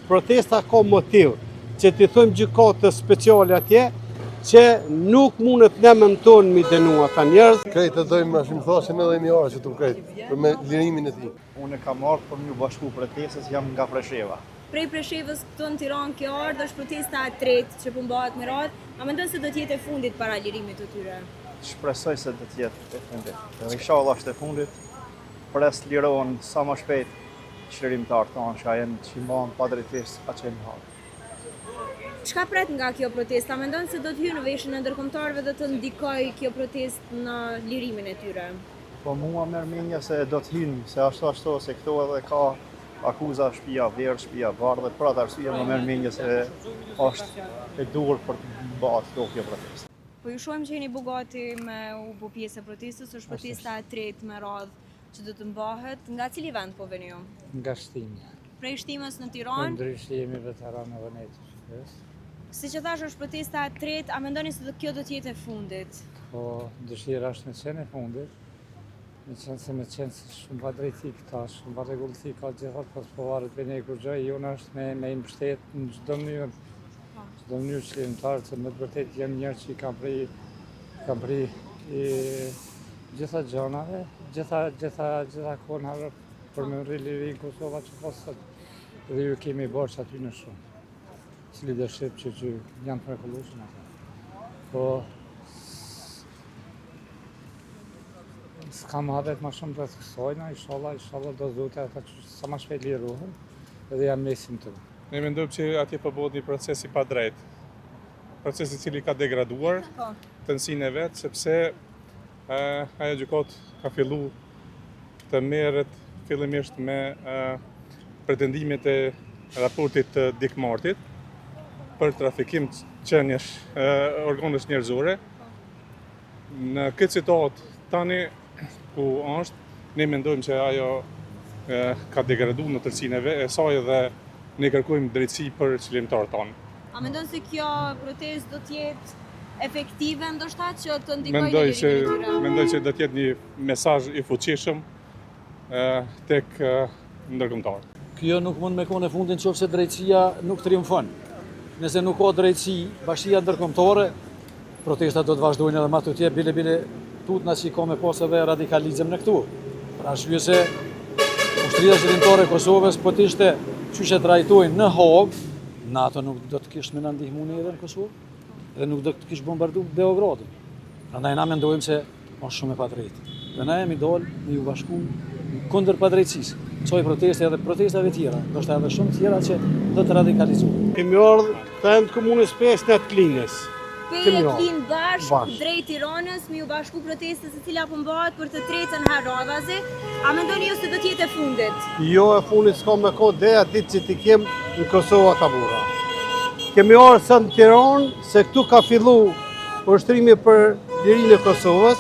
protesta ka motiv, që t'i thëmë gjykatë speciale atje, që nuk mundet ne me në tonë mi denu ata njerëz. Krejtë të dojmë ashtë më thashin edhe një orë që të krejtë, për me lirimin e ti. Unë kam ardhur për një bashku protestës, jam nga Presheva. Prej Preshevës këtu në Tiranë kjo ardhë është protesta e tretë që bëhet me radhë, a mendon se do të jetë e fundit para lirimit të tyre? Shpresoj se do të jetë e fundit. Dhe inshallah është e fundit. Pres lirohen sa më shpejt çlirimtarët tonë që janë që mban padrejtisë atë që kanë. Çka pret nga kjo protesta? Mendon se do të hyjë në veshën e ndërkombëtarëve dhe të ndikojë kjo protestë në lirimin e tyre? Po mua merr mendja se do të hyjnë, se ashtu se këto edhe ka akuza shtëpia Vlerë, shtëpia Bardhë, për atë arsye më merr mendja se është e duhur për të bërë kjo protestë. Po ju shohim që jeni bugati me u bë pjesë e protestës, është protesta e tretë me radhë që do të mbahet. Nga cili vend po veni ju? Nga Shtimja. Prej Shtimës në Tiranë? Ndryshe jemi veteranë e Venetës. Si që thash është protesta e tretë, a mendoni se kjo do të jetë e fundit? Po dëshira është me qenë e fundit. Me qenë se me qenë se shumë pa drejti këta, shumë pa regullësi ka gjithat, pas po varet për një kur gjoj, jona është me i mbështet në çdo mënyrë. Çdo mënyrë çlirimtarë, se me të vërtet jam njerë që i kam pri i gjitha gjonave, gjitha konave për me rri lirin Kosova që posët dhe ju kemi borç aty në shumë. Si leadership që janë të mrekullueshëm ata. Po s'kam habet ma shumë rreth kësajna, inshallah do zote ata që sa më shpejt lirohen edhe janë mesin të. Ne mendojmë që atje po bëhet një proces i padrejt. Proces i cili ka degraduar të nësinë e vet, sepse ajo gjykatë ka fillu të merret fillimisht me pretendimet e raportit të dikmartit për trafikim qenies organesh njerëzore. Në këtë situatë tani ku është, ne mendojmë që ajo ka degraduar në tërësinë e saj dhe ne kërkojmë drejtësi për çlirimtarët tonë. A mendon se kjo protestë do të jetë efektive ndoshta që të ndikojë në lirimin e tyre? Mendoj që do të jetë një mesazh i fuqishëm tek ndërkombëtarët. Kjo nuk mund me kone fundin nëse drejtësia nuk triumfon. Nëse nuk ka drejtësi, bashkia ndërkombëtare, protestat do të vazhdojnë edhe më tutje, bile tutna që ka me pas edhe radikalizëm në këtu. Për arsye se ushtria qëllimtare e Kosovës po të ishte qyshe trajtojnë në Hagë, NATO nuk do të kishte më na ndihmu edhe në Kosovë, dhe nuk do të kishte bombardu Beogradin. Prandaj na mendojmë se është shumë e padrejtë. Dhe na jemi dalë me ju bashku kundër padrejtësisë. Çoj proteste edhe protestave tjera, ndoshta edhe shumë tjera që do të radikalizohen. Kemi ardhur të endë komunës 5 në Klinës. Klin bashkë drejt Tiranës me ju bashku protestës e cila po mbahet për të tretën herë radhazi. A mendoni ju se do të jetë e fundit? Jo e fundit s'ka me kohë deri atë ditë që ti kem në Kosovë tabura. Kemi ardhur sa në Tiranë se këtu ka fillu ushtrimi për lirinë e Kosovës,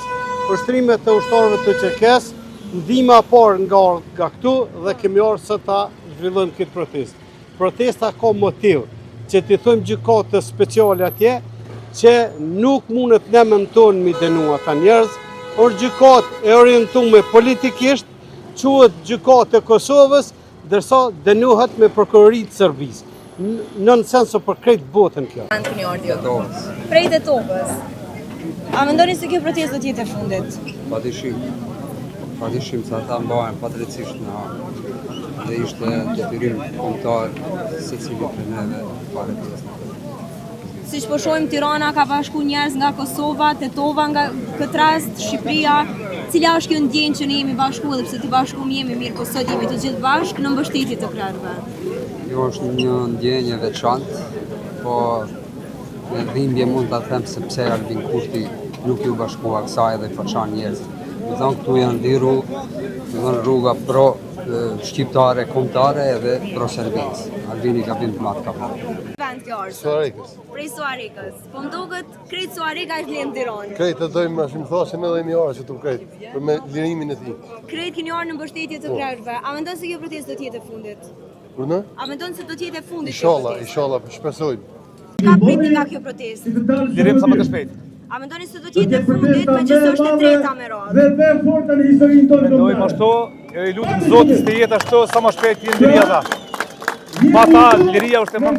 ushtrimet të ushtarëve të Çerkes, ndihma parë nga këtu dhe kemi ardhur sa ta zhvillojmë këtë protestë. Protesta ka motiv, që t'i thëmë gjykatë speciale atje, që nuk mundet ne me në tonë mi denu ata njerëz, është gjykatë e orientuar politikisht, quhet gjykatë e Kosovës, ndërsa dënohet me prokuroritë të Serbisë. Në senso për krejt botën kjo. Prej Tetovës. A mendoni se kjo protestë do të jetë e fundit? Padyshim se ata mbahen padrejtisht në Hagë dhe ishte detyrim kombëtar secili prej neve para pjesë. Siç po shohim, Tirana ka bashku njerëz nga Kosova, Tetova nga këtë rast, Shqipëria. Cila është kjo ndjenjë që ne jemi bashku edhe pse të bashku jemi mirë, po sot jemi të gjithë bashkë në mbështetje të krerëve? Jo është një ndjenjë e veçantë, po me dhimbje mund ta them se pse Albin Kurti nuk ju bashkua kësaj dhe faqan njerëz. Do thonë këtu janë dy rruga pro shqiptare, kombëtare edhe pro Serbisë. Albini ka bën të madh ka. Vend kjo është. Suarikës. Prej Suarikës. Po ndoket krejt Suarika është në Tiranë. Krejtë të dojmë ashtë më thashin edhe një orë që të krejtë, për me lirimin e ti. Krejt keni ardhur në mbështetje të krerëve. A mendon se kjo protestë do të jetë e fundit? Kur në? A mendon se do të jetë e fundit? Inshallah, shpresojmë. Ka pritni nga kjo protestë? Lirim sa më të shpejt. A mendoni se do të jetë e fundit megjithëse është e treta me radhë? Mendojmë ashtu, e lutim Zotin të jetë ashtu sa më shpejt të jenë ata. Pa ta, liria është e më